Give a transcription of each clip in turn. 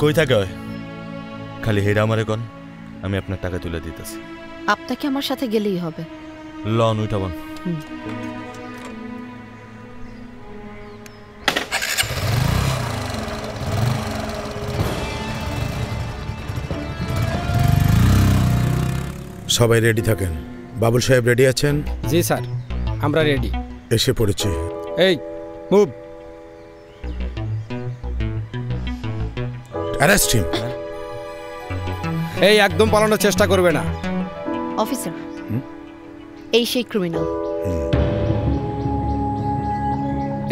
কই থাকে হয় খালি হেরা আমারে কন, আমি আপনার টাকা তুলে দিতেছি। আপনাকে আমার সাথে গেলেই হবে। লন উঠাবন। সবাই রেডি থাকেন। বাবুল সাহেব রেডি আছেন? জি স্যার, আমরা রেডি। এসে পড়েছি। এই মুভ। Arrest him. এই একদম পালানোর চেষ্টা করবে না। অফিসার, এই সেই ক্রিমিনাল।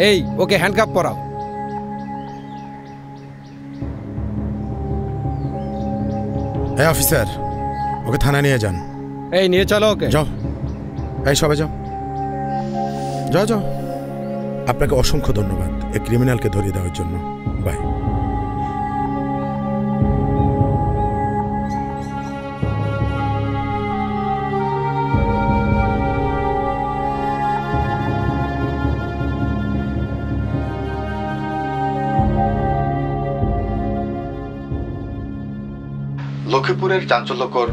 এই ওকে হ্যান্ডকাপ পরাও। হ্যাঁ অফিসার, ওকে থানায় নিয়ে যান। এই নিয়ে চলো ওকে। যাও, এই সবাই যাও, যাও যাও। আপনাকে অসংখ্য ধন্যবাদ এই ক্রিমিনালকে ধরিয়ে দেওয়ার জন্য। বাই। লক্ষ্মীপুরের চাঞ্চল্যকর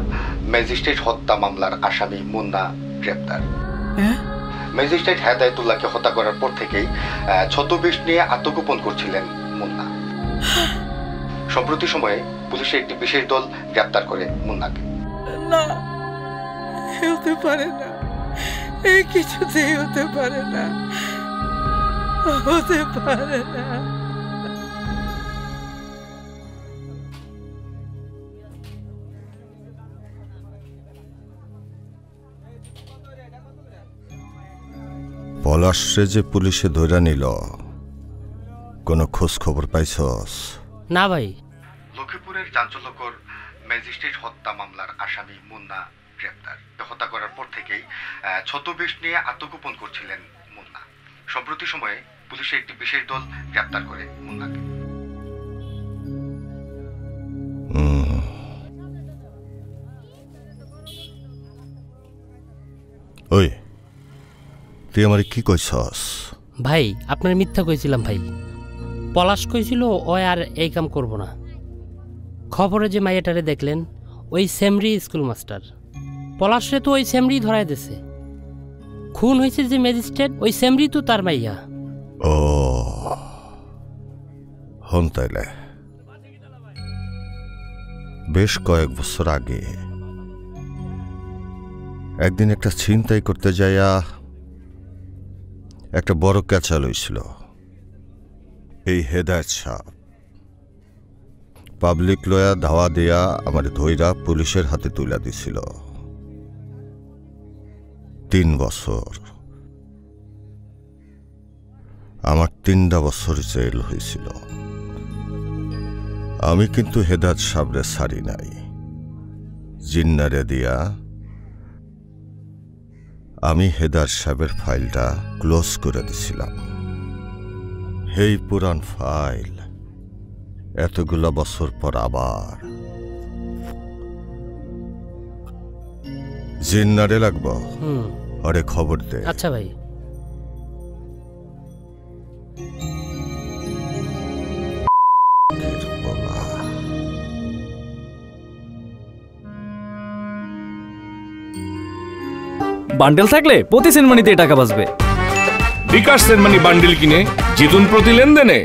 ম্যাজিস্ট্রেট হত্যা মামলার আসামি মুন্না গ্রেপ্তার। ম্যাজিস্ট্রেট হেদায়েতুল্লাহকে হত্যা করার পর থেকেই ছদ্মবেশ নিয়ে আত্মগোপন করছিলেন মুন্না। সম্প্রতি সময়ে পুলিশের একটি বিশেষ দল গ্রেপ্তার করে মুন্নাকে। না, হতে পারে না, এই কিছুতেই হতে পারে না, হতে পারে না। পলাশরে যে পুলিশে ধইরা নিল, কোনো খোঁজ খবর পাইছস? না ভাই। লক্ষ্মীপুরের চাঞ্চল্যকর ম্যাজিস্ট্রেট হত্যা মামলার আসামি মুন্না গ্রেপ্তার। হত্যা করার পর থেকেই ছদ্মবেশ নিয়ে আত্মগোপন করছিলেন মুন্না। সম্প্রতি সময়ে পুলিশের একটি বিশেষ দল গ্রেপ্তার করে মুন্নাকে। ওই তুই আমারে কি কইছস? ভাই আপনার মিথ্যা কইছিলাম ভাই। পলাশ কইছিল ও আর এই কাম করব না। খবরে যে মাইয়াটারে দেখলেন ওই সেমরি স্কুল মাস্টার। পলাশরে তো ওই সেমরি ধরাই দিছে। খুন হয়েছে যে ম্যাজিস্ট্রেট, ওই সেমরি তো তার মাইয়া। ও হন তাইলে বেশ কয়েক বছর আগে একদিন একটা ছিনতাই করতে যাইয়া একটা বড় ক্যাচাল হইছিল। এই হেদায়েত সাহেব পাবলিক লয়া ধাওয়া দেয়া আমার ধইরা পুলিশের হাতে তুলে দিছিল। 3 বছর, আমার 3টা বছর জেল হয়েছিল। আমি কিন্তু হেদায়েত সাহেবরে ছাড়ি নাই। জিন্নারে দিয়া আমি হেদায়েত সাহেবের ফাইলটা ক্লোজ করে দিছিলাম। এই পুরান ফাইল এতগুলা বছর পর আবার জিন্নারে লাগবো। আরে খবর দে। আচ্ছা ভাই। বান্ডেল থাকলে প্রতি সেনমানিতে টাকা বাঁচবে। বিকাশ সেনমানি বান্ডেল কিনে জিতুন প্রতি লেনদেনে।